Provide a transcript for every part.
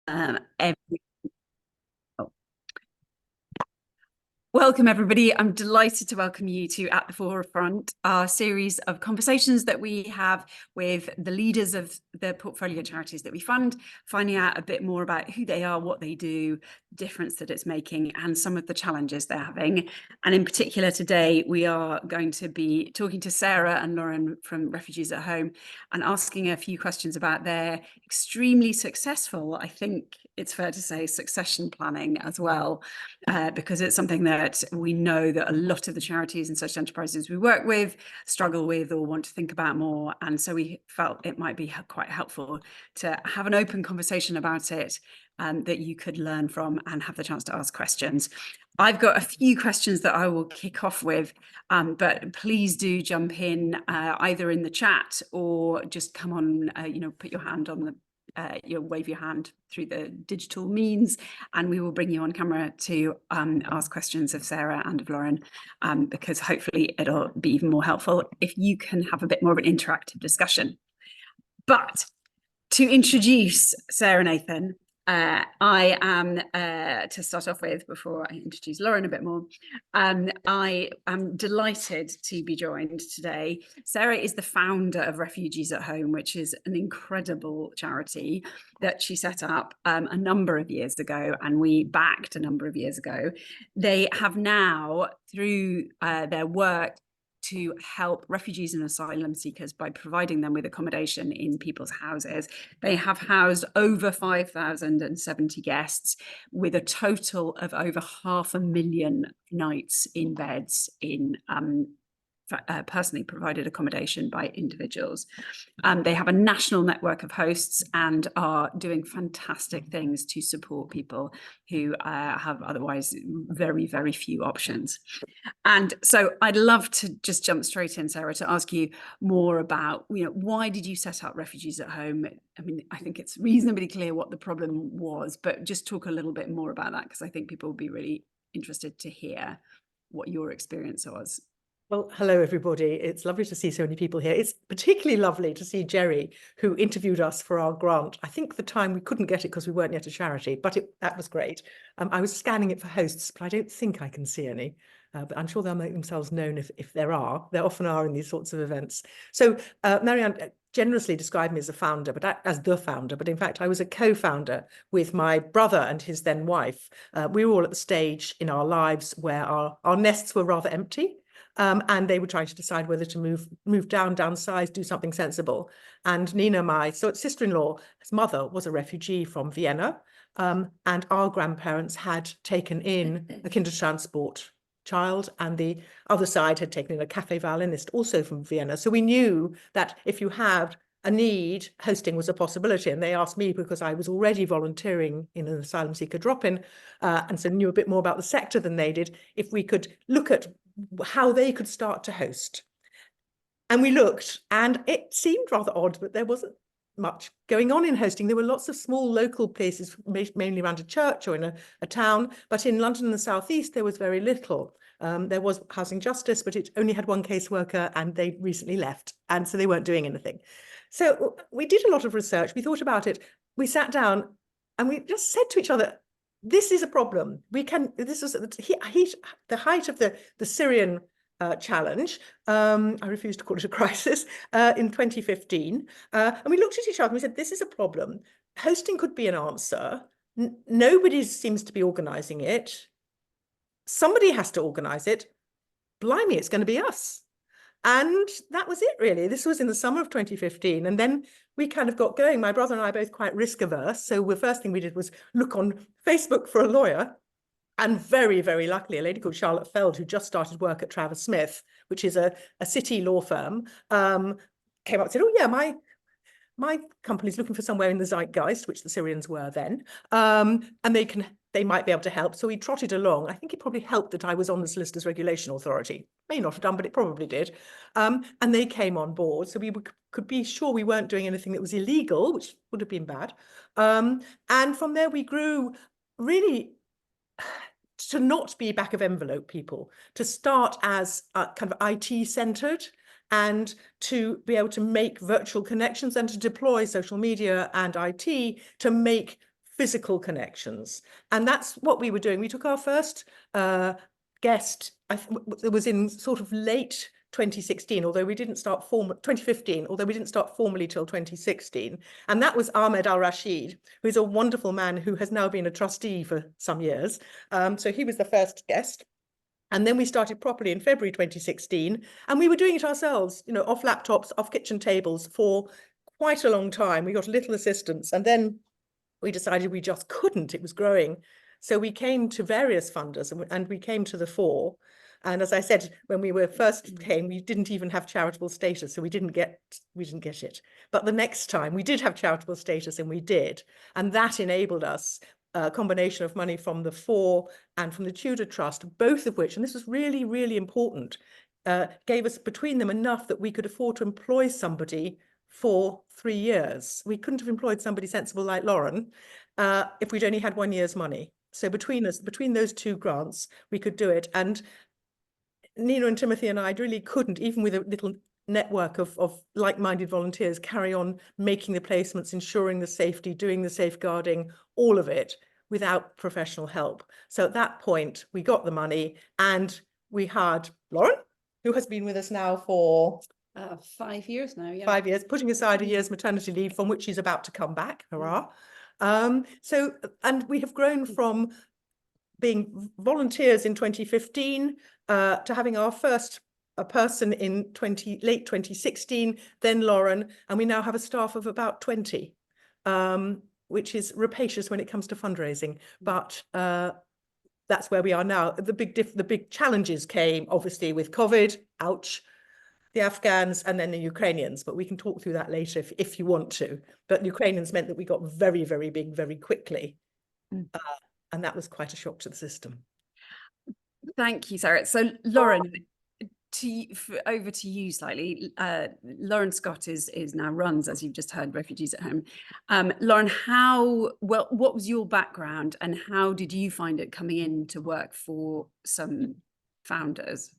Every Welcome, everybody. I'm delighted to welcome you to At the Forefront, our series of conversations that we have with the leaders of the portfolio charities that we fund, finding out a bit more about who they are, what they do, the difference that it's making, and some of the challenges they're having. And in particular, today, we are going to be talking to Sara and Lauren from Refugees at Home and asking a few questions about their extremely successful, I think it's fair to say, succession planning as well, because it's something that we know that a lot of the charities and such enterprises we work with struggle with or want to think about more. And so we felt it might be quite helpful to have an open conversation about it that you could learn from and have the chance to ask questions. I've got a few questions that I will kick off with, but please do jump in either in the chat or just come on, put your hand on the you'll wave your hand through the digital means, and we will bring you on camera to ask questions of Sara and of Lauren, because hopefully it'll be even more helpful if you can have a bit more of an interactive discussion. But to introduce Sara and Nathan, I am, to start off with, before I introduce Lauren a bit more, I am delighted to be joined today. Sara is the founder of Refugees at Home, which is an incredible charity that she set up a number of years ago, and we backed a number of years ago. They have now, through their work, to help refugees and asylum seekers by providing them with accommodation in people's houses. They have housed over 5,070 guests with a total of over 500,000 nights in beds in personally provided accommodation by individuals. They have a national network of hosts and are doing fantastic things to support people who have otherwise very, very few options. And so I'd love to just jump straight in, Sara, to ask you more about, why did you set up Refugees at Home? I mean, I think it's reasonably clear what the problem was, but just talk a little bit more about that, because I think people will be really interested to hear what your experience was. Well, hello, everybody. It's lovely to see so many people here. It's particularly lovely to see Jerry, who interviewed us for our grant. I think the time we couldn't get it because we weren't yet a charity, but that was great. I was scanning it for hosts, but I don't think I can see any. But I'm sure they'll make themselves known if there are. There often are in these sorts of events. So Marianne generously described me as a founder, but as the founder. But in fact, I was a co-founder with my brother and his then wife. We were all at the stage in our lives where our nests were rather empty. And they were trying to decide whether to move down, downsize, do something sensible. And Nina, my sister-in-law, his mother, was a refugee from Vienna. And our grandparents had taken in a Kindertransport child, and the other side had taken in a cafe violinist, also from Vienna. So we knew that if you had a need, hosting was a possibility. And they asked me, because I was already volunteering in an asylum seeker drop-in, and so knew a bit more about the sector than they did, if we could look at how they could start to host. And we looked, and it seemed rather odd, but there wasn't much going on in hosting. There were lots of small local places, mainly around a church or in a town, but in London and the southeast, there was very little. There was Housing Justice, but it only had one caseworker, and they recently left, and so they weren't doing anything. So we did a lot of research. We thought about it. We sat down, and we just said to each other, this is a problem. This was the height of the Syrian challenge. I refuse to call it a crisis, in 2015. And we looked at each other and we said, this is a problem. Hosting could be an answer. Nobody seems to be organizing it. Somebody has to organize it. Blimey, it's going to be us. And that was it, really. This was in the summer of 2015. And then we kind of got going. My brother and I are both quite risk averse. So the first thing we did was look on Facebook for a lawyer. And very, very luckily, a lady called Charlotte Feld, who just started work at Travers Smith, which is a city law firm, came up and said, oh, yeah, my company's looking for somewhere in the zeitgeist, which the Syrians were then, and they might be able to help. So we trotted along. I think it probably helped that I was on the Solicitors Regulation Authority. May not have done, but it probably did. And they came on board. So we could be sure we weren't doing anything that was illegal, which would have been bad. And from there, we grew really to not be back of envelope people, to start as kind of IT centered, and to be able to make virtual connections and to deploy social media and IT to make physical connections. And that's what we were doing. We took our first guest, it was in sort of late 2016, although we didn't start 2015, although we didn't start formally till 2016. And that was Ahmed Al-Rashid, who's a wonderful man who has now been a trustee for some years. So he was the first guest. And then we started properly in February 2016, and we were doing it ourselves, you know, off laptops, off kitchen tables for quite a long time. We got a little assistance, and then we decided we just couldn't. It was growing. So we came to various funders, and we came to the Fore. And as I said, when we were first came, we didn't even have charitable status, so we didn't get it. But the next time we did have charitable status, and we did. And that enabled us a combination of money from the Fore and from the Tudor Trust, both of which, and this was really, really important, gave us between them enough that we could afford to employ somebody for 3 years. We couldn't have employed somebody sensible like Lauren if we'd only had 1 year's money. So between those two grants, we could do it. And Nina and Timothy and I really couldn't, even with a little network of like-minded volunteers, carry on making the placements, ensuring the safety, doing the safeguarding, all of it without professional help. So at that point, we got the money and we hired Lauren, who has been with us now for 5 years now, yeah. 5 years, putting aside a year's maternity leave from which she's about to come back, hurrah. And we have grown from being volunteers in 2015 to having our first person in late 2016, then Lauren, and we now have a staff of about 20, which is rapacious when it comes to fundraising, but that's where we are now. The big challenges came obviously with COVID, ouch, the Afghans, and then the Ukrainians, but we can talk through that later if you want to. But Ukrainians meant that we got very, very big very quickly. And that was quite a shock to the system. Thank you, Sarah. So Lauren, over to you slightly. Lauren Scott is now runs, as you've just heard, Refugees at Home. Lauren, what was your background and how did you find it coming in to work for some founders?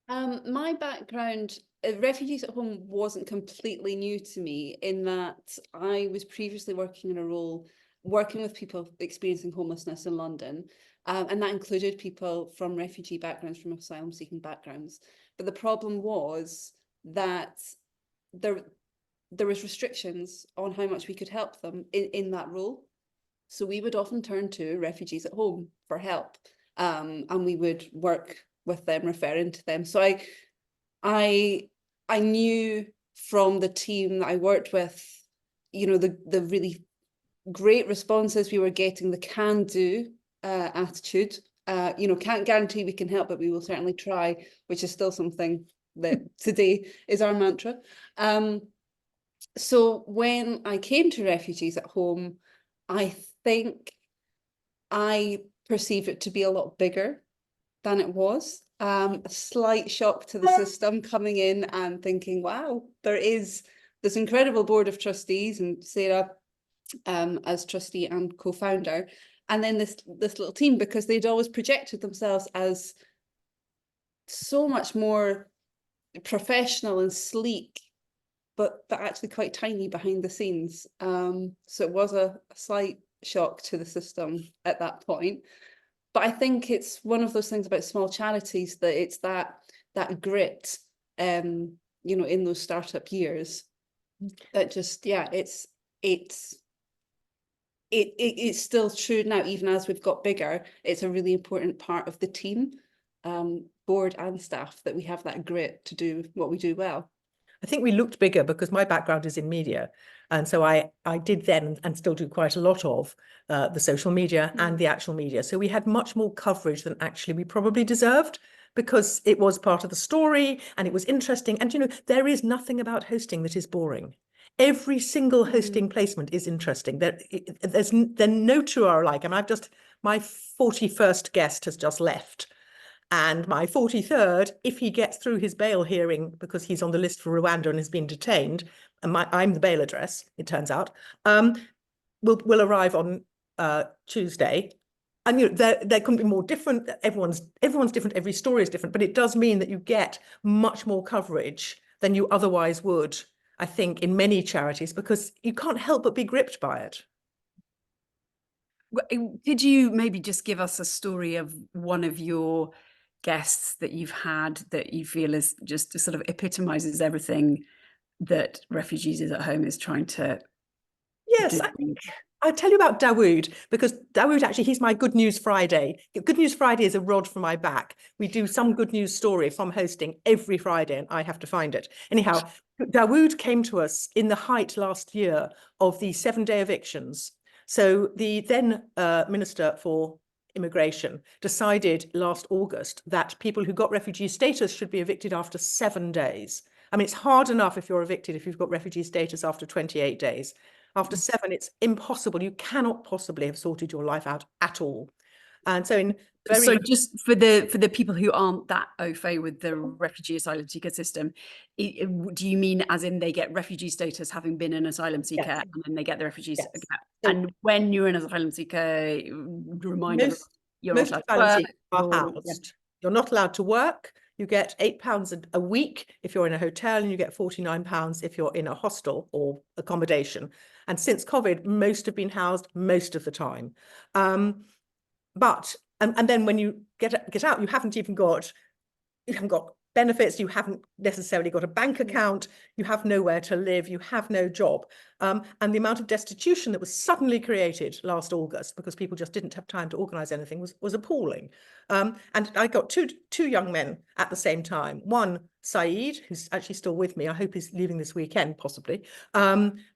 My background, Refugees at Home wasn't completely new to me in that I was previously working in a role working with people experiencing homelessness in London, and that included people from refugee backgrounds, from asylum seeking backgrounds. But the problem was that there was restrictions on how much we could help them in that role. So we would often turn to Refugees at Home for help, and we would work with them, referring to them. So I knew from the team that I worked with, you know, the really great responses we were getting, the can-do attitude. You know, can't guarantee we can help, but we will certainly try, which is still something that today is our mantra. So when I came to Refugees at Home, I think I perceived it to be a lot bigger than it was. A slight shock to the system, coming in and thinking, wow, there is this incredible board of trustees, and Sara as trustee and co-founder, and then this little team, because they'd always projected themselves as so much more professional and sleek, but actually quite tiny behind the scenes. So it was a slight shock to the system at that point. But I think it's one of those things about small charities, that it's that grit, you know, in those startup years, that just, yeah, it's still true now, even as we've got bigger. It's a really important part of the team, board and staff, that we have that grit to do what we do well. I think we looked bigger because my background is in media. And so I did then and still do quite a lot of the social media and the actual media. So we had much more coverage than actually we probably deserved, because it was part of the story and it was interesting. And, you know, there is nothing about hosting that is boring. Every single hosting placement is interesting. There's no two are alike. I mean, my 41st guest has just left. And my 43rd, if he gets through his bail hearing, because he's on the list for Rwanda and has been detained, and I'm the bail address, it turns out, will arrive on Tuesday. And you know, there couldn't be more different. Everyone's different. Every story is different, but it does mean that you get much more coverage than you otherwise would, I think, in many charities, because you can't help but be gripped by it. Could you maybe just give us a story of one of your guests that you've had that you feel is just sort of epitomizes everything that Refugees is at Home is trying to Yes, do? I'll tell you about Dawood, because Dawood, actually, he's my Good News Friday. Good News Friday is a rod for my back. We do some good news story from hosting every Friday, and I have to find it. Anyhow, Dawood came to us in the height last year of the 7-day evictions. So the then Minister for Immigration decided last August that people who got refugee status should be evicted after 7 days. I mean, it's hard enough if you're evicted if you've got refugee status after 28 days. After 7, it's impossible. You cannot possibly have sorted your life out at all. And so So just for the people who aren't that au fait with the refugee asylum seeker system, do you mean as in they get refugee status having been an asylum seeker, Yes. and then they get the refugees? Yes. And when you're an asylum seeker, remind everyone you're not most allowed asylum to seekers are work. housed. You're not allowed to work. You get £8 a week if you're in a hotel, and you get £49 if you're in a hostel or accommodation. And since COVID, most have been housed most of the time. But then when you get out, you haven't got benefits, you haven't necessarily got a bank account, you have nowhere to live, you have no job. And the amount of destitution that was suddenly created last August because people just didn't have time to organise anything was appalling. And I got two young men at the same time. One, Saeed, who's actually still with me, I hope he's leaving this weekend, possibly,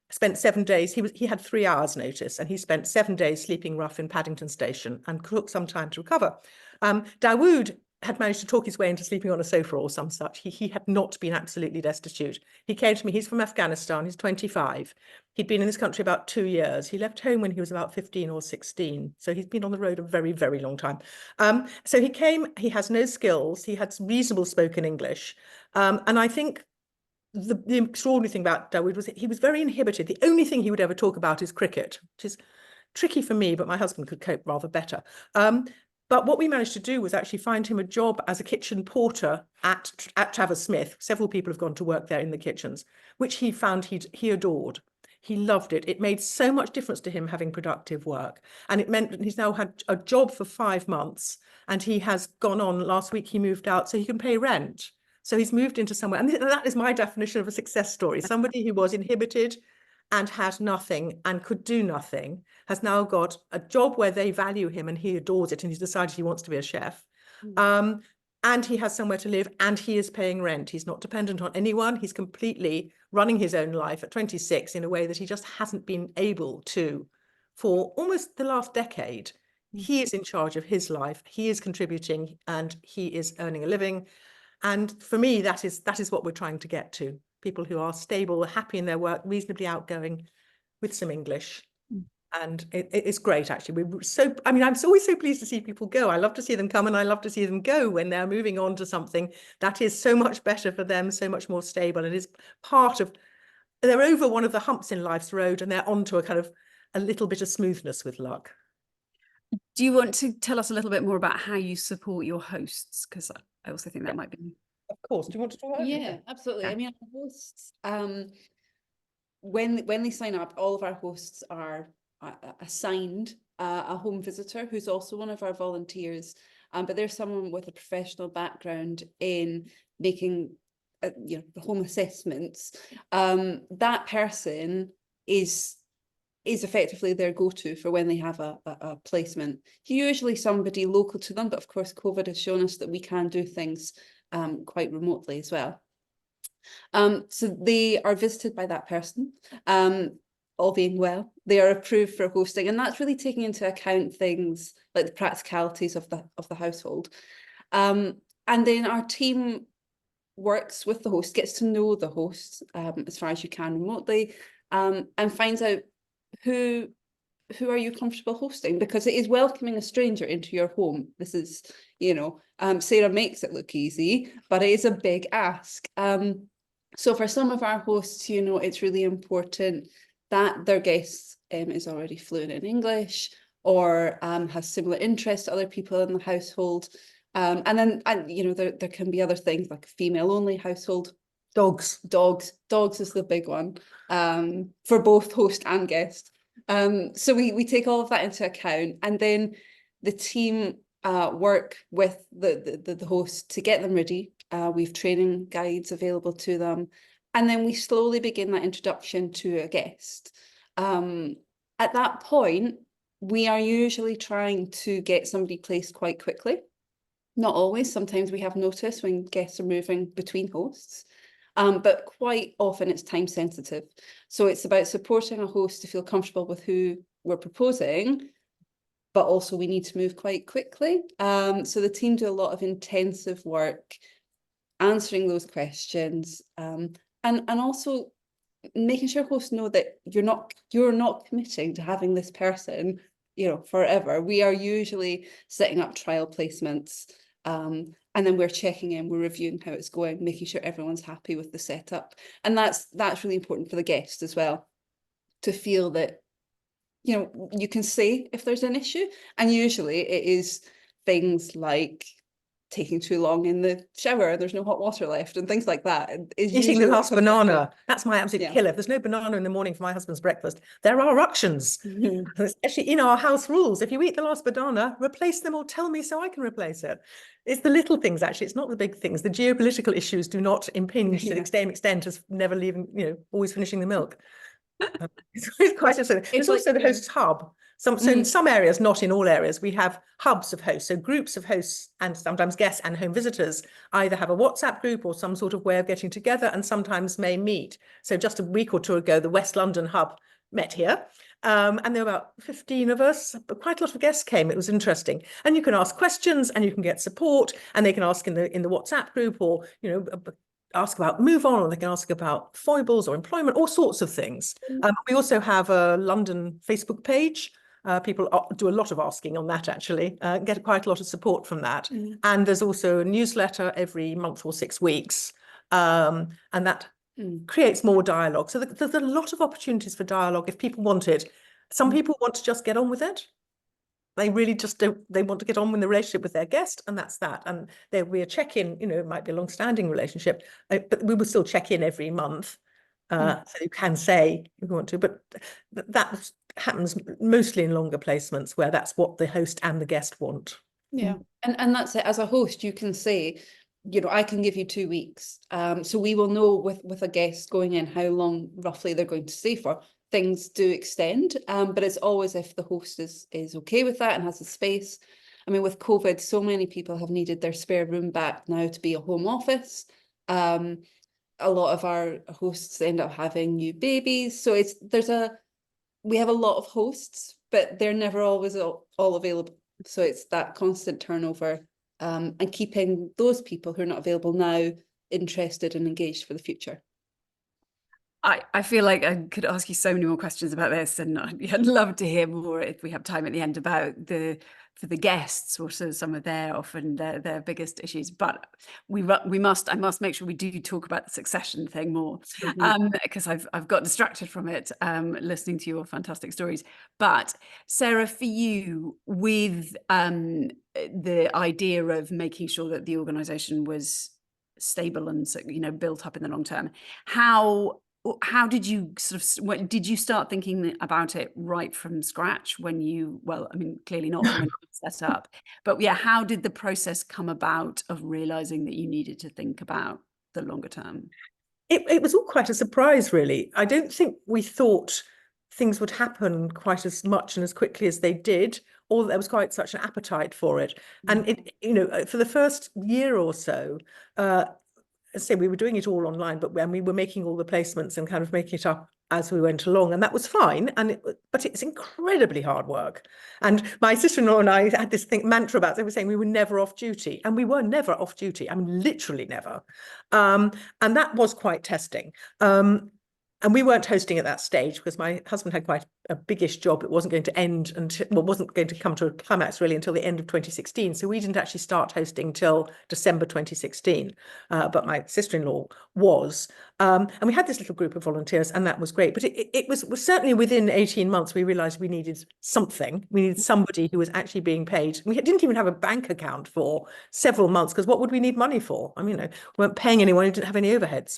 spent 7 days, he had 3 hours notice, and he spent 7 days sleeping rough in Paddington Station and took some time to recover. Dawood had managed to talk his way into sleeping on a sofa or some such. He had not been absolutely destitute. He came to me, he's from Afghanistan, he's 25. He'd been in this country about 2 years. He left home when he was about 15 or 16. So he's been on the road a very, very long time. So he came, he has no skills, he had reasonable spoken English. And I think the extraordinary thing about Dawood was that he was very inhibited. The only thing he would ever talk about is cricket, which is tricky for me, but my husband could cope rather better. But what we managed to do was actually find him a job as a kitchen porter at Travers Smith. Several people have gone to work there in the kitchens, which he found he adored. He loved it. It made so much difference to him having productive work. And it meant that he's now had a job for 5 months, and he has gone on. Last week he moved out so he can pay rent. So he's moved into somewhere. And that is my definition of a success story. Somebody who was inhibited and had nothing and could do nothing has now got a job where they value him and he adores it, and he's decided he wants to be a chef. And he has somewhere to live, and he is paying rent. He's not dependent on anyone. He's completely running his own life at 26 in a way that he just hasn't been able to for almost the last decade. He is in charge of his life. He is contributing, and he is earning a living. And for me, that is what we're trying to get to. People who are stable, happy in their work, reasonably outgoing, with some English. And it's great, actually. I'm always so pleased to see people go. I love to see them come, and I love to see them go when they're moving on to something that is so much better for them, so much more stable. It is they're over one of the humps in life's road, and they're onto a little bit of smoothness with luck. Do you want to tell us a little bit more about how you support your hosts? Because I also think that might be... Of course. Do you want to talk about it? Yeah, absolutely. I mean, our hosts, when they sign up, all of our hosts are assigned a home visitor who's also one of our volunteers, but there's someone with a professional background in making the home assessments. That person is effectively their go-to for when they have a placement. Usually somebody local to them, but of course COVID has shown us that we can do things quite remotely as well. So they are visited by that person, all being well. They are approved for hosting, and that's really taking into account things like the practicalities of the household. And then our team works with the host, gets to know the host as far as you can remotely, and finds out who are you comfortable hosting, because it is welcoming a stranger into your home. This is, Sara makes it look easy, but it is a big ask. So for some of our hosts, it's really important that their guest is already fluent in English, or has similar interests to other people in the household. And then there can be other things like a female-only household. Dogs is the big one for both host and guest. So we take all of that into account, and then the team work with the host to get them ready. We've training guides available to them, and then we slowly begin that introduction to a guest. At that point, we are usually trying to get somebody placed quite quickly. Not always. Sometimes we have notice when guests are moving between hosts. But quite often it's time sensitive. So it's about supporting a host to feel comfortable with who we're proposing, but also we need to move quite quickly. So the team do a lot of intensive work answering those questions, and also making sure hosts know that you're not committing to having this person, forever. We are usually setting up trial placements, and then we're checking in, we're reviewing how it's going, making sure everyone's happy with the setup. And that's really important for the guest as well, to feel that, you can say if there's an issue. And usually it is things like taking too long in the shower, there's no hot water left, and things like that. Eating the last banana. That's my absolute Yeah. killer. If there's no banana in the morning for my husband's breakfast, there are ructions. Especially in our house rules. If you eat the last banana, replace them or tell me so I can replace it. It's the little things, actually. It's not the big things. The geopolitical issues do not impinge to the same extent as never leaving, always finishing the milk. It's quite interesting. There's also the host hub. So in some areas, not in all areas, we have hubs of hosts. So groups of hosts and sometimes guests and home visitors either have a WhatsApp group or some sort of way of getting together, and sometimes may meet. So just a week or two ago, the West London hub met here. And there were about 15 of us, but quite a lot of guests came. It was interesting. And you can ask questions and you can get support, and they can ask in the WhatsApp group, or, ask about move on, or they can ask about foibles or employment, all sorts of things. We also have a London Facebook page. People do a lot of asking on that, actually, get quite a lot of support from that. And there's also a newsletter every month or 6 weeks. And that creates more dialogue. So there's a lot of opportunities for dialogue if people want it. Some people want to just get on with it. They really just don't, they want to get on with the relationship with their guest, and that's that. And there we check-in, it might be a long-standing relationship, but we will still check in every month. So you can say if you want to, but that happens mostly in longer placements where that's what the host and the guest want. Yeah, and that's it. As a host, you can say, I can give you 2 weeks. So we will know with a guest going in how long roughly they're going to stay for. Things do extend, but it's always if the host is okay with that and has the space. I mean, with COVID, so many people have needed their spare room back now to be a home office. A lot of our hosts end up having new babies. So we have a lot of hosts, but they're never always all available. So it's that constant turnover, and keeping those people who are not available now interested and engaged for the future. I feel like I could ask you so many more questions about this, and I'd love to hear more if we have time at the end about for the guests, what are some of their biggest issues. But I must make sure we do talk about the succession thing more, because I've got distracted from it listening to your fantastic stories. But Sarah, for you, with the idea of making sure that the organisation was stable and built up in the long term, how did you did you start thinking about it right from scratch when clearly not when you set up, but how did the process come about of realizing that you needed to think about the longer term? It was all quite a surprise, really. I don't think we thought things would happen quite as much and as quickly as they did, or there was quite such an appetite for it. And for the first year or so, say we were doing it all online, but when we were making all the placements and kind of making it up as we went along, and that was fine. But it's incredibly hard work. And my sister-in-law and I had this mantra about it. They were saying we were never off duty, and we were never off duty. I mean, literally never. And that was quite testing. And we weren't hosting at that stage because my husband had quite a biggish job. It wasn't going to end wasn't going to come to a climax really until the end of 2016. So we didn't actually start hosting till December 2016. But my sister-in-law was. And we had this little group of volunteers, and that was great. But it was certainly within 18 months, we realized we needed something. We needed somebody who was actually being paid. We didn't even have a bank account for several months, because what would we need money for? I mean, we weren't paying anyone who didn't have any overheads.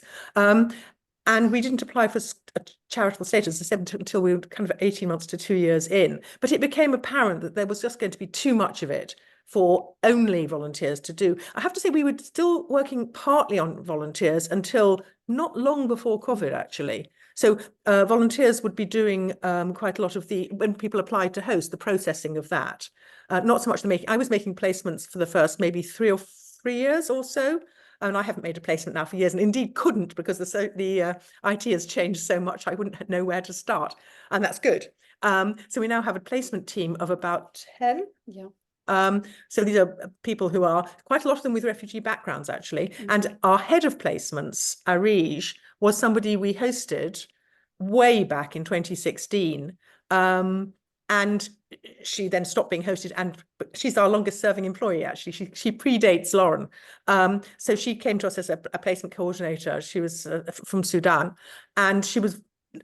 And we didn't apply for a charitable status, as I said, until we were kind of 18 months to 2 years in. But it became apparent that there was just going to be too much of it for only volunteers to do. I have to say we were still working partly on volunteers until not long before COVID, actually. So volunteers would be doing quite a lot of when people applied to host, the processing of that. Not so much the making. I was making placements for the first maybe 3 years or so. And I haven't made a placement now for years, and indeed couldn't, because the IT has changed so much, I wouldn't know where to start. And that's good. So we now have a placement team of about 10. Yeah. So these are people who are, quite a lot of them with refugee backgrounds, actually. And our head of placements, Arij, was somebody we hosted way back in 2016. And she then stopped being hosted, and she's our longest serving employee, actually. She predates Lauren. So she came to us as a placement coordinator. She was from Sudan, and she was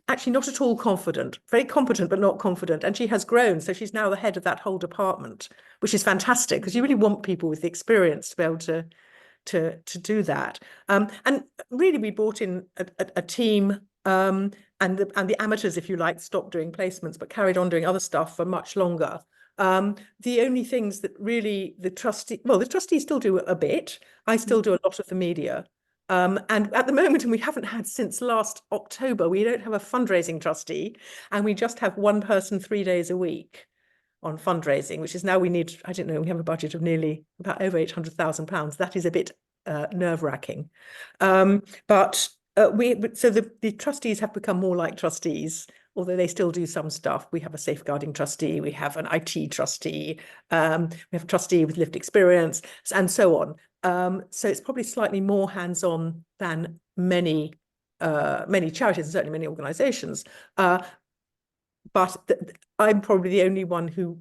actually not at all confident, very competent, but not confident. And she has grown. So she's now the head of that whole department, which is fantastic, because you really want people with the experience to be able to do that. And really, we brought in a team, and the amateurs, if you like, stopped doing placements, but carried on doing other stuff for much longer. The only things that really the trustees still do a bit. I still do a lot of the media. And at the moment, and we haven't had since last October, we don't have a fundraising trustee, and we just have one person 3 days a week on fundraising, which is now we need, I don't know, we have a budget of nearly about over £800,000. That is a bit nerve-wracking. But the trustees have become more like trustees, although they still do some stuff. We have a safeguarding trustee, we have an IT trustee, we have a trustee with lived experience, and so on. So it's probably slightly more hands-on than many charities, and certainly many organisations. But I'm probably the only one who,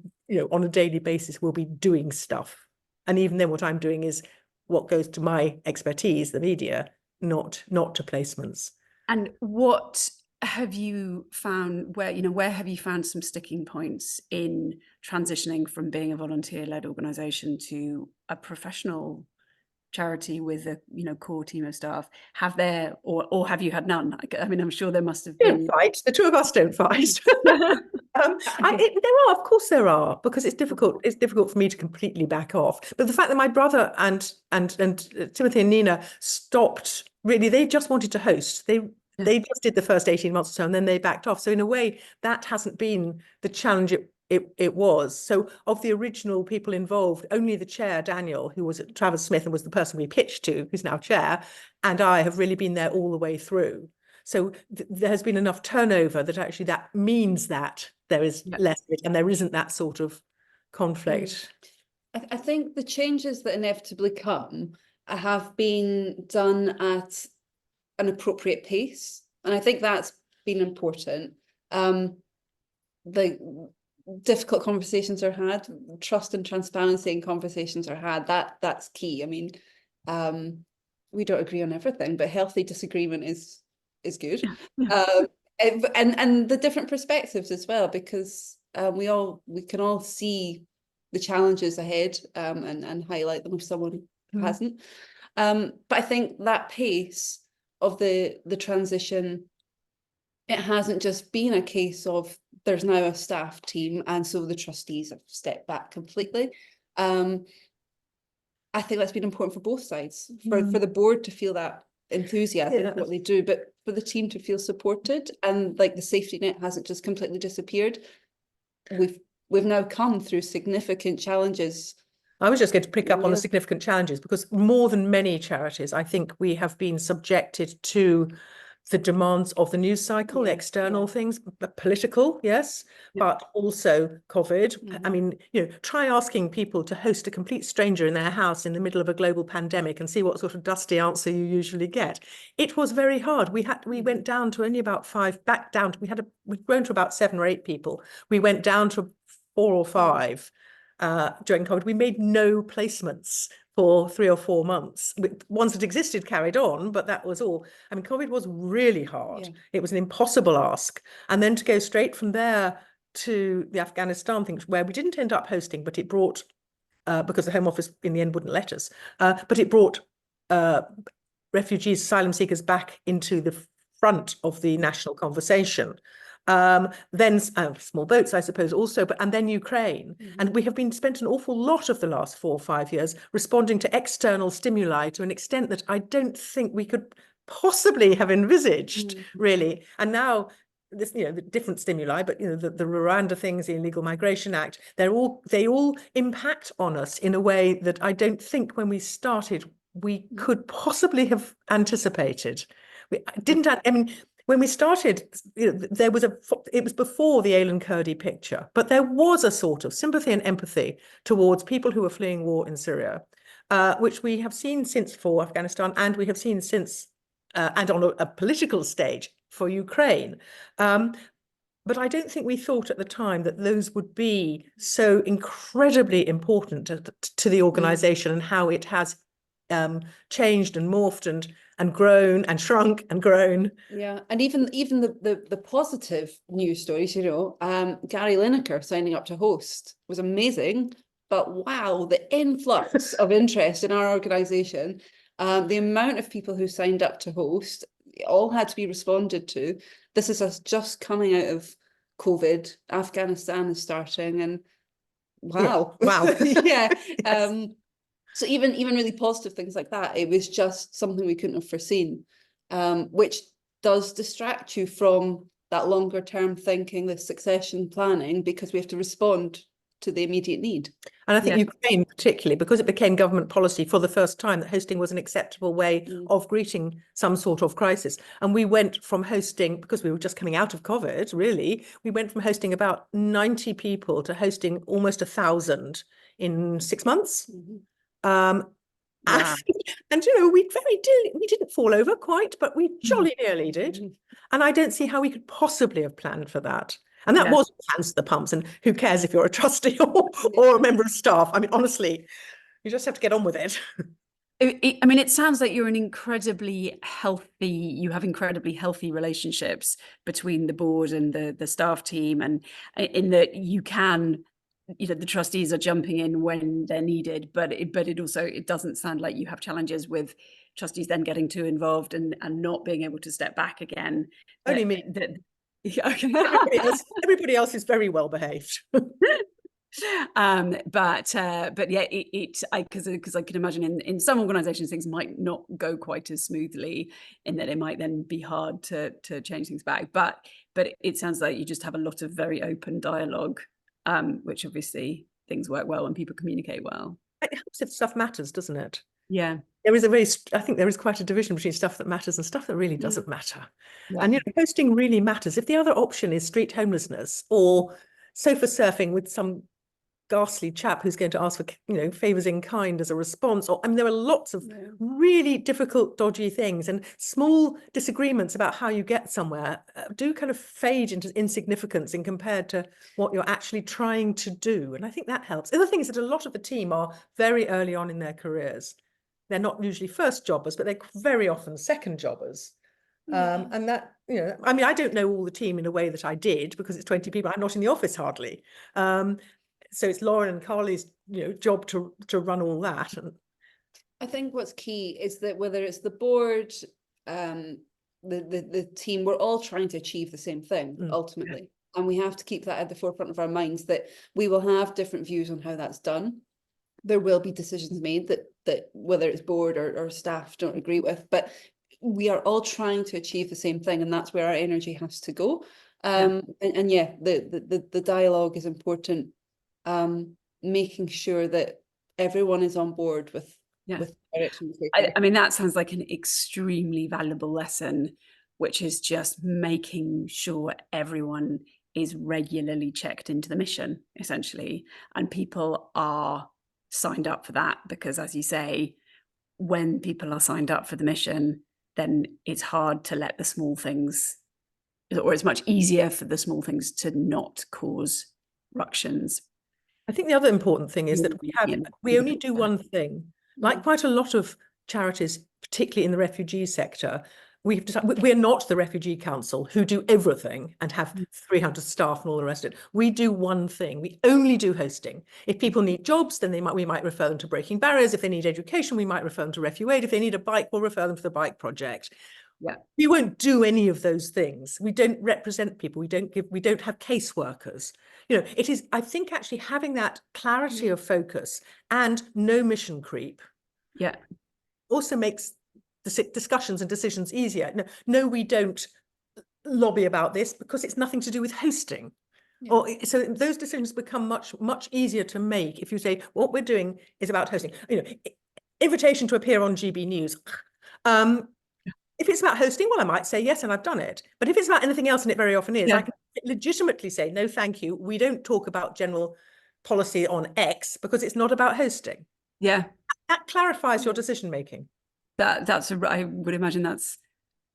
on a daily basis will be doing stuff. And even then what I'm doing is what goes to my expertise, the media, not to placements. And what have you found, where have you found some sticking points in transitioning from being a volunteer-led organisation to a professional charity with a core team of staff? Have there, or have you had none? I mean, I'm sure there must have been. Don't fight. The two of us don't fight. Of course there are, because it's difficult. It's difficult for me to completely back off. But the fact that my brother and Timothy and Nina stopped, really, they just wanted to host. They just did the first 18 months or so, and then they backed off. So in a way, that hasn't been the challenge it was. So of the original people involved, only the chair, Daniel, who was at Travis Smith and was the person we pitched to, who's now chair, and I have really been there all the way through. So there has been enough turnover that actually that means that there is less of it, and there isn't that sort of conflict. I think the changes that inevitably come have been done at an appropriate pace, and I think that's been important. The difficult conversations are had, trust and transparency in conversations are had. That's key. I mean, we don't agree on everything, but healthy disagreement is good. And the different perspectives as well, because we can all see the challenges ahead, and highlight them if someone hasn't. But I think that pace of the transition, it hasn't just been a case of there's now a staff team and so the trustees have stepped back completely. I think that's been important for both sides, for the board to feel that enthusiasm for what they do, but for the team to feel supported, and like the safety net hasn't just completely disappeared. We've now come through significant challenges. I was just going to pick up on the significant challenges, because more than many charities, I think we have been subjected to the demands of the news cycle, the external things, political, but also COVID. I mean, try asking people to host a complete stranger in their house in the middle of a global pandemic and see what sort of dusty answer you usually get. It was very hard. We went down to only about 5, we'd grown to about 7 or 8 people. We went down to 4 or 5 during COVID. We made no placements for 3 or 4 months. Ones that existed carried on, but that was all. I mean, COVID was really hard. It was an impossible ask. And then to go straight from there to the Afghanistan thing, where we didn't end up hosting, but it brought, because the Home Office in the end wouldn't let us, but it brought refugees, asylum seekers back into the front of the national conversation. Then small boats, I suppose, also, and then Ukraine. And we have spent an awful lot of the last 4 or 5 years responding to external stimuli to an extent that I don't think we could possibly have envisaged, really. And now this, the different stimuli, but the Rwanda things, the Illegal Migration Act, they all impact on us in a way that I don't think when we started we could possibly have anticipated. When we started, it was before the Aylan Kurdi picture, but there was a sort of sympathy and empathy towards people who were fleeing war in Syria, which we have seen since for Afghanistan, and we have seen since, and on a political stage for Ukraine. But I don't think we thought at the time that those would be so incredibly important to the organization and how it has changed and morphed and grown and shrunk and grown. Yeah, and even the positive news stories, Gary Lineker signing up to host was amazing, but wow, the influx of interest in our organisation, the amount of people who signed up to host, it all had to be responded to. This is us just coming out of COVID. Afghanistan is starting, and wow, wow. yeah. Yes. So even really positive things like that, it was just something we couldn't have foreseen, which does distract you from that longer term thinking, the succession planning, because we have to respond to the immediate need. And I think Ukraine particularly, because it became government policy for the first time that hosting was an acceptable way of greeting some sort of crisis. And we went from hosting, because we were just coming out of COVID, really, we went from hosting about 90 people to hosting almost 1,000 in 6 months. Wow. And we didn't fall over quite, but we jolly nearly did. And I don't see how we could possibly have planned for that. And that was hands to the pumps. And who cares if you're a trustee or a member of staff? I mean, honestly, you just have to get on with it. It sounds like you have incredibly healthy relationships between the board and the staff team, and in that you can, the trustees are jumping in when they're needed, but it doesn't sound like you have challenges with trustees then getting too involved and not being able to step back again. Only me. Okay. Everybody else is very well behaved. But yeah, because I can imagine in some organizations things might not go quite as smoothly, in that it might then be hard to change things back. But it sounds like you just have a lot of very open dialogue, which obviously things work well and people communicate well. It helps if stuff matters, doesn't it? Yeah. I think there is quite a division between stuff that matters and stuff that really doesn't matter. Yeah. And hosting really matters. If the other option is street homelessness or sofa surfing with some ghastly chap who's going to ask for favors in kind as a response, there are lots of really difficult, dodgy things, and small disagreements about how you get somewhere do kind of fade into insignificance in compared to what you're actually trying to do. And I think that helps. The other thing is that a lot of the team are very early on in their careers. They're not usually first jobbers, but they're very often second jobbers. And that, I don't know all the team in a way that I did, because it's 20 people. I'm not in the office hardly. So it's Lauren and Carly's job to run all that. And I think what's key is that whether it's the board, the team, we're all trying to achieve the same thing ultimately. Yeah. And we have to keep that at the forefront of our minds, that we will have different views on how that's done. There will be decisions made that whether it's board or staff don't agree with, but we are all trying to achieve the same thing, and that's where our energy has to go. The dialogue is important. Making sure that everyone is on board with direction. That sounds like an extremely valuable lesson, which is just making sure everyone is regularly checked into the mission, essentially, and people are signed up for that, because, as you say, when people are signed up for the mission, then it's hard to let the small things, or it's much easier for the small things to not cause ructions. I think the other important thing is that we only do one thing. Like quite a lot of charities, particularly in the refugee sector, we're not the Refugee Council who do everything and have 300 staff and all the rest of it. We do one thing. We only do hosting. If people need jobs, then we might refer them to Breaking Barriers. If they need education, we might refer them to RefuAid. If they need a bike, we'll refer them to the bike project. Yeah. We won't do any of those things. We don't represent people. We don't have caseworkers. You know, it is, I think, actually having that clarity of focus and no mission creep Yeah. also makes the discussions and decisions easier. No, we don't lobby about this because it's nothing to do with hosting. Yeah. Or so those decisions become much easier to make if you say what we're doing is about hosting. You know, invitation to appear on GB News. If it's about hosting, well, I might say yes, and I've done it. But if it's about anything else, and it very often is, I can legitimately say, no, thank you. We don't talk about general policy on X because it's not about hosting. Yeah. That clarifies your decision making. I would imagine that's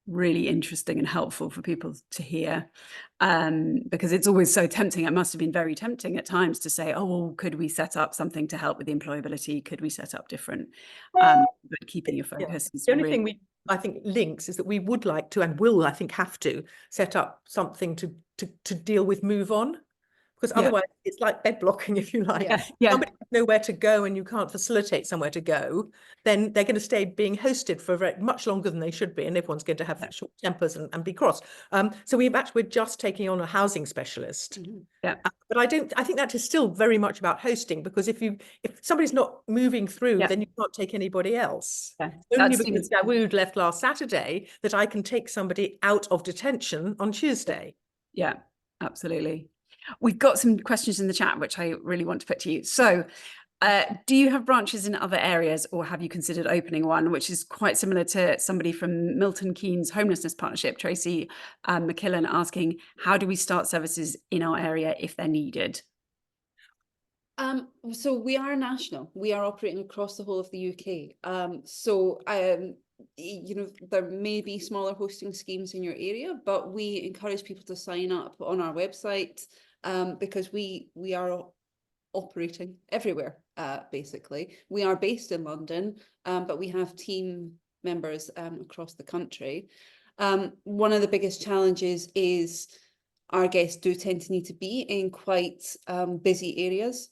really interesting and helpful for people to hear, because it's always so tempting. It must have been very tempting at times to say, oh, well, could we set up something to help with the employability? Could we set up different, but keeping your focus is the only really... thing I think links is that we would like to, and will, I think, have to set up something to deal with move on, because otherwise it's like bed blocking, if you like. Yeah. Somebody has nowhere to go and you can't facilitate somewhere to go, then they're going to stay being hosted for much longer than they should be, and everyone's going to have short tempers and be cross. So we're just taking on a housing specialist. Yeah. But I think that is still very much about hosting, because if somebody's not moving through, then you can't take anybody else. Yeah. Only because Dawood left last Saturday that I can take somebody out of detention on Tuesday. Yeah, absolutely. We've got some questions in the chat, which I really want to put to you. So do you have branches in other areas, or have you considered opening one, which is quite similar to somebody from Milton Keynes Homelessness Partnership, Tracy McKillen, asking, how do we start services in our area if they're needed? So we are national. We are operating across the whole of the UK. You know, there may be smaller hosting schemes in your area, but we encourage people to sign up on our website, because we are operating everywhere, basically. We are based in London, but we have team members across the country. One of the biggest challenges is our guests do tend to need to be in quite busy areas.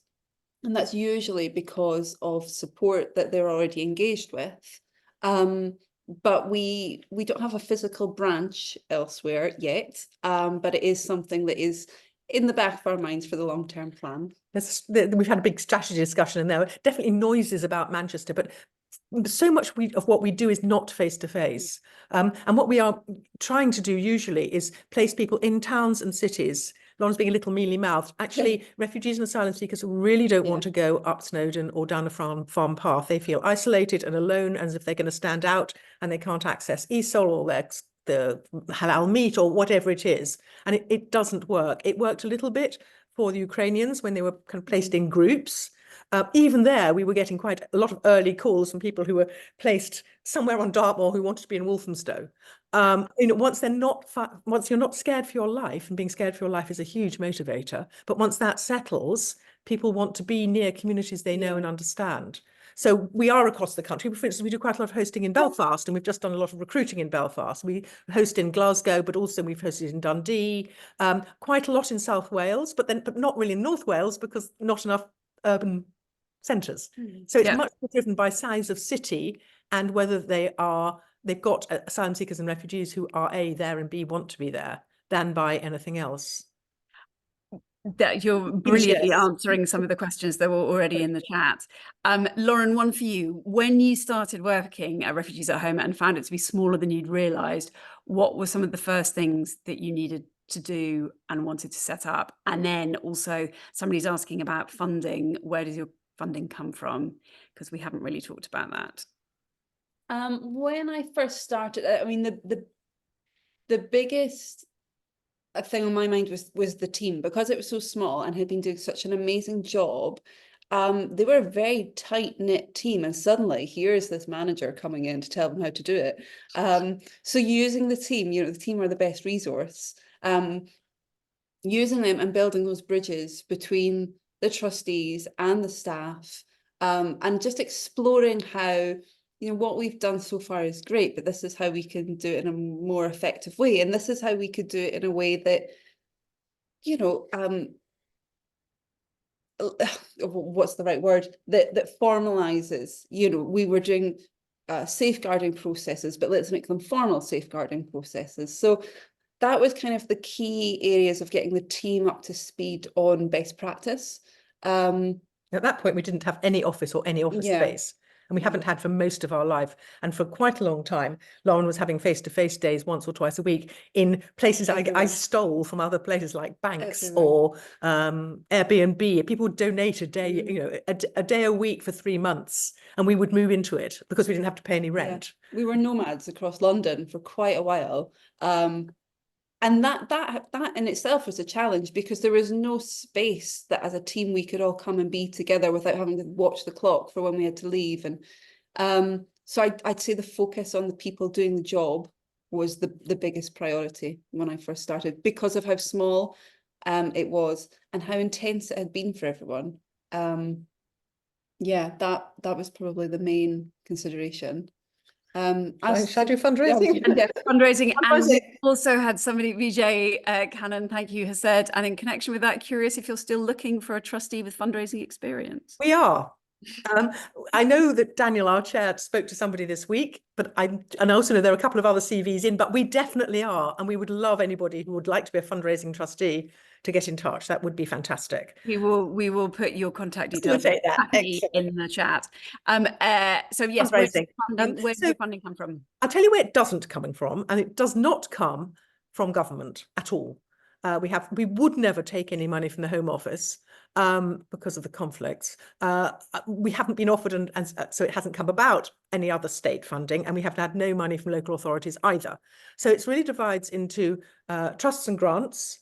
And that's usually because of support that they're already engaged with. But we don't have a physical branch elsewhere yet, but it is something that is in the back of our minds for the long-term plan. We've had a big strategy discussion, and there are definitely noises about Manchester, but so much of what we do is not face-to-face. And what we are trying to do usually is place people in towns and cities. Lauren's being a little mealy-mouthed. Actually, refugees and asylum seekers really don't want to go up Snowdon or down a farm path. They feel isolated and alone, as if they're going to stand out, and they can't access ESOL or the halal meat or whatever it is. And it doesn't work. It worked a little bit for the Ukrainians when they were kind of placed in groups. Even there, we were getting quite a lot of early calls from people who were placed somewhere on Dartmoor who wanted to be in Walthamstow. You know, once you're not scared for your life, and being scared for your life is a huge motivator, but once that settles, people want to be near communities they know and understand. So we are across the country. For instance, we do quite a lot of hosting in Belfast, and we've just done a lot of recruiting in Belfast. We host in Glasgow, but also we've hosted in Dundee, quite a lot in South Wales, but not really in North Wales, because not enough urban centres. So it's much more driven by size of city and whether they've got asylum seekers and refugees who are A, there, and B, want to be there, than by anything else. That you're brilliantly answering some of the questions that were already in the chat. Lauren, one for you. When you started working at Refugees at Home and found it to be smaller than you'd realised, what were some of the first things that you needed to do and wanted to set up? And then also somebody's asking about funding. Where does your funding come from? Because we haven't really talked about that. When I first started, I mean, the biggest thing on my mind was the team, because it was so small and had been doing such an amazing job. They were a very tight-knit team, and suddenly here's this manager coming in to tell them how to do it. So using the team, you know, the team are the best resource. Using them and building those bridges between the trustees and the staff, and just exploring how, you know, what we've done so far is great, but this is how we can do it in a more effective way. And this is how we could do it in a way that, you know, what's the right word? That formalizes, you know, we were doing safeguarding processes, but let's make them formal safeguarding processes. So that was kind of the key areas of getting the team up to speed on best practice. At that point, we didn't have any office or any office space. And we haven't had for most of our life. And for quite a long time, Lauren was having face-to-face days once or twice a week in places I stole from other places like banks or Airbnb. People would donate a day, you know, a day a week for 3 months, and we would move into it because we didn't have to pay any rent. We were nomads across London for quite a while. And that in itself was a challenge because there was no space that as a team we could all come and be together without having to watch the clock for when we had to leave. And so I'd say the focus on the people doing the job was the biggest priority when I first started, because of how small it was and how intense it had been for everyone. Yeah, that was probably the main consideration. Should I do fundraising? Fundraising. And we also had somebody, Vijay Cannon, thank you, has said, and in connection with that, curious if you're still looking for a trustee with fundraising experience. We are. I know that Daniel, our chair, spoke to somebody this week, but I also know there are a couple of other CVs in, but we definitely are. And we would love anybody who would like to be a fundraising trustee to get in touch. That would be fantastic. We will put your contact details in the chat. So yes, where's your funding come from? I'll tell you where it doesn't coming from, and it does not come from government at all. We would never take any money from the Home Office because of the conflicts. We haven't been offered, and so it hasn't come about, any other state funding, and we have had no money from local authorities either. So it really divides into trusts and grants,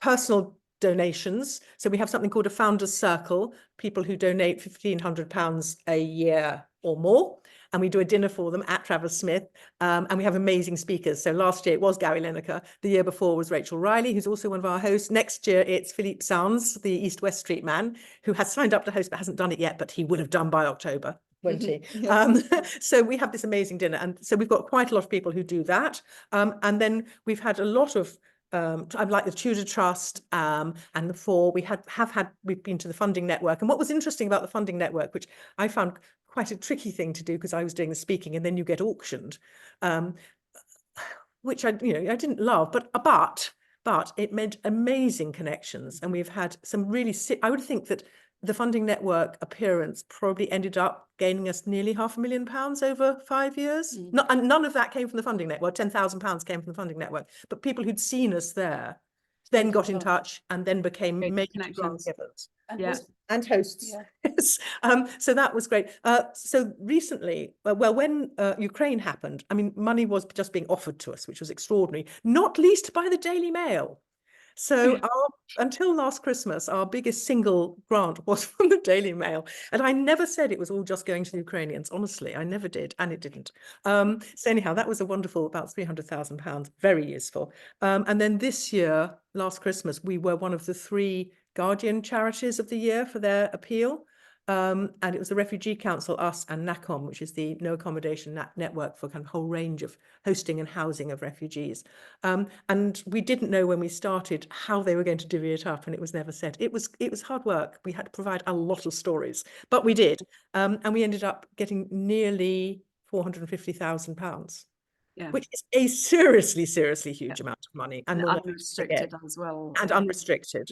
personal donations. So we have something called a Founders Circle, people who donate £1,500 a year or more. And we do a dinner for them at Travers Smith. And we have amazing speakers. So last year it was Gary Lineker. The year before was Rachel Riley, who's also one of our hosts. Next year it's Philippe Sounds, the East West Street man, who has signed up to host but hasn't done it yet, but he would have done by October, won't he? So we have this amazing dinner. And so we've got quite a lot of people who do that. And then we've had a lot of like the Tudor Trust and the Fore. We've been to the funding network. And what was interesting about the funding network, which I found quite a tricky thing to do because I was doing the speaking and then you get auctioned, which I didn't love, but it meant amazing connections. And we've had some really, I would think that the funding network appearance probably ended up gaining us nearly £500,000 over 5 years. And none of that came from the funding network. £10,000 came from the funding network, but people who'd seen us there then got in touch and then became major grant givers and hosts. Yes. So that was great. So recently, when Ukraine happened, I mean, money was just being offered to us, which was extraordinary, not least by the Daily Mail. So until last Christmas, our biggest single grant was from the Daily Mail. And I never said it was all just going to the Ukrainians. Honestly, I never did. And it didn't. So anyhow, that was a wonderful, about £300,000, very useful. And then this year, last Christmas, we were one of the 3 Guardian charities of the year for their appeal. And it was the Refugee Council, us, and NACOM, which is the No Accommodation Network for kind of whole range of hosting and housing of refugees. And we didn't know when we started how they were going to divvy it up, and it was never said. It was hard work. We had to provide a lot of stories, but we did. And we ended up getting nearly £450,000. Yeah. Which is a seriously huge amount of money, and unrestricted as well, and unrestricted.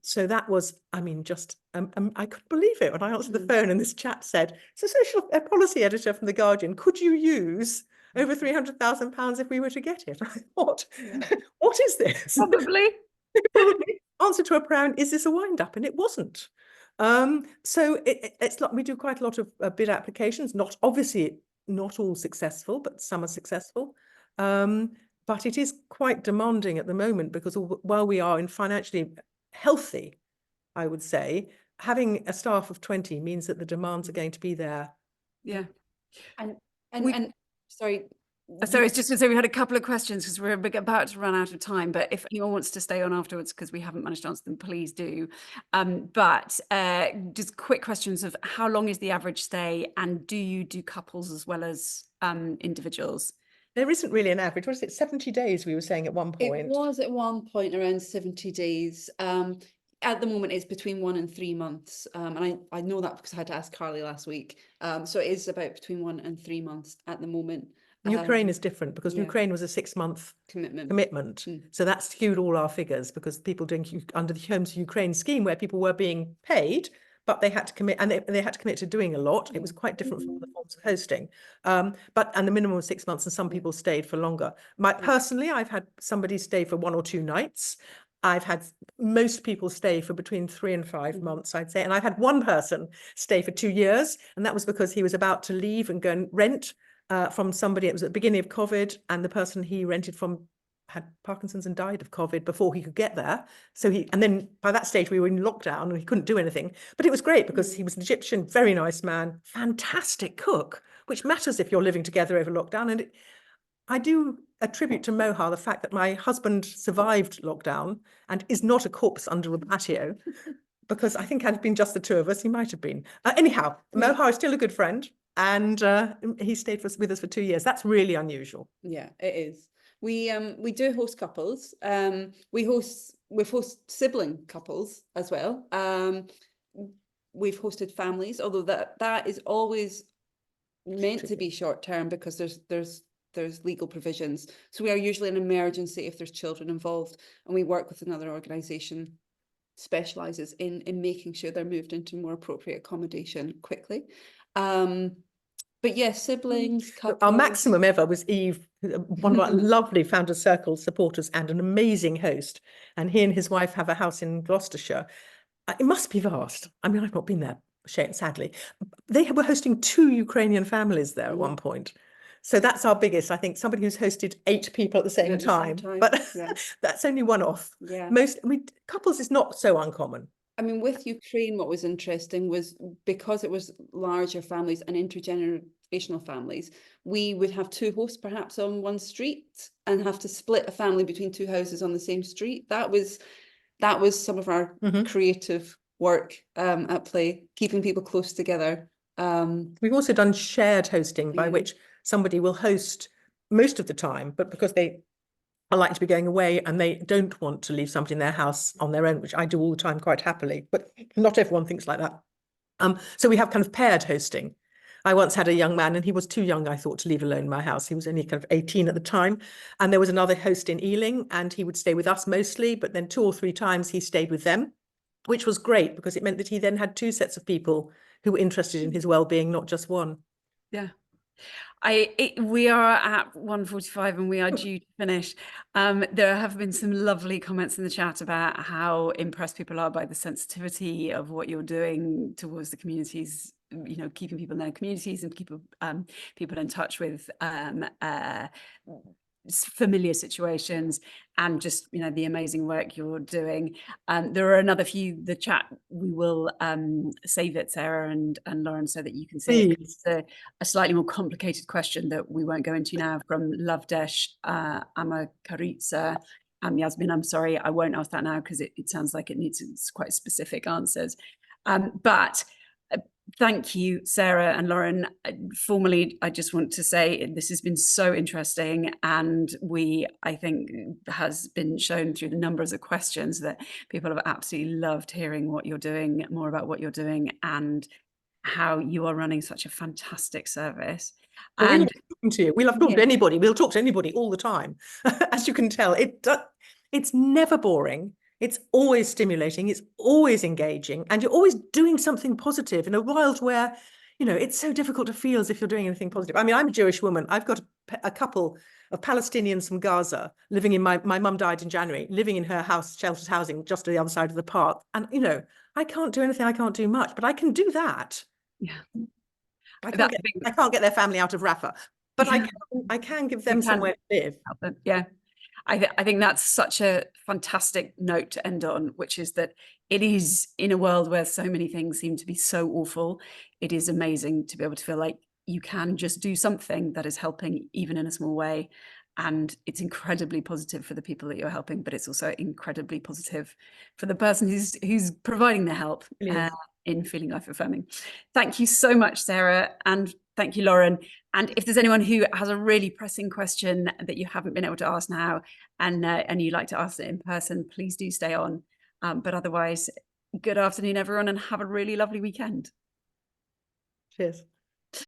So that was, I mean, just I couldn't believe it when I answered the phone and this chap said, "So, social policy editor from the Guardian, could you use over £300,000 if we were to get it?" I thought, what is this? Probably. Answer to a prayer, is this a wind up? And it wasn't. So it's like we do quite a lot of bid applications, obviously not all successful, but some are successful. But it is quite demanding at the moment because while we are in financially healthy, I would say, having a staff of 20 means that the demands are going to be there. Yeah. And sorry. Sorry, it's just to say we had a couple of questions because we're about to run out of time, but if anyone wants to stay on afterwards because we haven't managed to answer them, please do. But just quick questions of how long is the average stay, and do you do couples as well as individuals? There isn't really an average. What is it, 70 days we were saying at one point? It was at one point around 70 days. At the moment, it's between 1 and 3 months, and I know that because I had to ask Carly last week. So it is about between 1 and 3 months at the moment. Ukraine is different because yeah. Ukraine was a 6-month Commitment. commitment. So that skewed all our figures because people doing under the Home to Ukraine scheme where people were being paid, but they had to commit, and they had to commit to doing a lot. It was quite different from other forms of hosting. And the minimum was 6 months, and some people stayed for longer. Personally, I've had somebody stay for 1 or 2 nights. I've had most people stay for between 3 and 5 months, I'd say. And I've had one person stay for 2 years, and that was because he was about to leave and go and rent from somebody. It was at the beginning of COVID, and the person he rented from had Parkinson's and died of COVID before he could get there. So and then by that stage we were in lockdown and he couldn't do anything. But it was great because he was an Egyptian, very nice man, fantastic cook, which matters if you're living together over lockdown. And I do attribute to Moha the fact that my husband survived lockdown and is not a corpse under a patio, because I think had it been just the two of us, he might have been. Anyhow, Moha is still a good friend, and he stayed with us for 2 years. That's really unusual. Yeah, it is. We do host couples. We've hosted sibling couples as well. We've hosted families, although that is always meant to be short term because there's legal provisions. So we are usually an emergency if there's children involved, and we work with another organisation specialises in making sure they're moved into more appropriate accommodation quickly. But yes, siblings, couples. Our maximum ever was Eve, one of our lovely Founders Circle supporters and an amazing host. And he and his wife have a house in Gloucestershire. It must be vast. I mean, I've not been there, sadly. They were hosting 2 Ukrainian families there at one point. So that's our biggest. I think somebody who's hosted 8 people at the same time. But that's only one off. Yeah. Couples is not so uncommon. I mean, with Ukraine, what was interesting was because it was larger families and intergenerational families, we would have 2 hosts perhaps on one street and have to split a family between 2 houses on the same street. That was some of our creative work at play, keeping people close together. We've also done shared hosting, by which somebody will host most of the time, but because they are likely to be going away and they don't want to leave somebody in their house on their own, which I do all the time quite happily, but not everyone thinks like that. So we have kind of paired hosting. I once had a young man, and he was too young, I thought, to leave alone in my house. He was only kind of 18 at the time. And there was another host in Ealing, and he would stay with us mostly, but then 2 or 3 times he stayed with them, which was great because it meant that he then had 2 sets of people who were interested in his well-being, not just one. Yeah. We are at 1:45 and we are due to finish. There have been some lovely comments in the chat about how impressed people are by the sensitivity of what you're doing towards the communities, you know, keeping people in their communities and keep people in touch with familiar situations, and just, you know, the amazing work you're doing. There are another few, the chat, we will save it, Sarah and Lauren, so that you can see it. It's a slightly more complicated question that we won't go into now, from Lovedesh Amakaritsa. Yasmin, I'm sorry, I won't ask that now because it sounds like it needs quite specific answers. But thank you, Sarah and Lauren. Formally, I just want to say this has been so interesting, and I think has been shown through the numbers of questions that people have absolutely loved hearing what you're doing, more about what you're doing, and how you are running such a fantastic service. Well, and we love talking to you. We love talking to anybody. We'll talk to anybody all the time. As you can tell, it's never boring. It's always stimulating, it's always engaging, and you're always doing something positive in a world where, you know, it's so difficult to feel as if you're doing anything positive. I mean, I'm a Jewish woman. I've got a couple of Palestinians from Gaza living in my mum died in January, living in her house, sheltered housing, just to the other side of the park. And, you know, I can't do anything, I can't do much, but I can do that. Yeah. I can't get their family out of Rafah, but I can give them somewhere to live. Yeah. I think that's such a fantastic note to end on, which is that it is, in a world where so many things seem to be so awful, it is amazing to be able to feel like you can just do something that is helping, even in a small way. And it's incredibly positive for the people that you're helping, but it's also incredibly positive for the person who's providing the help in feeling life affirming. Thank you so much, Sarah, and thank you, Lauren. And if there's anyone who has a really pressing question that you haven't been able to ask now, and you'd like to ask it in person, please do stay on. But otherwise, good afternoon, everyone, and have a really lovely weekend. Cheers.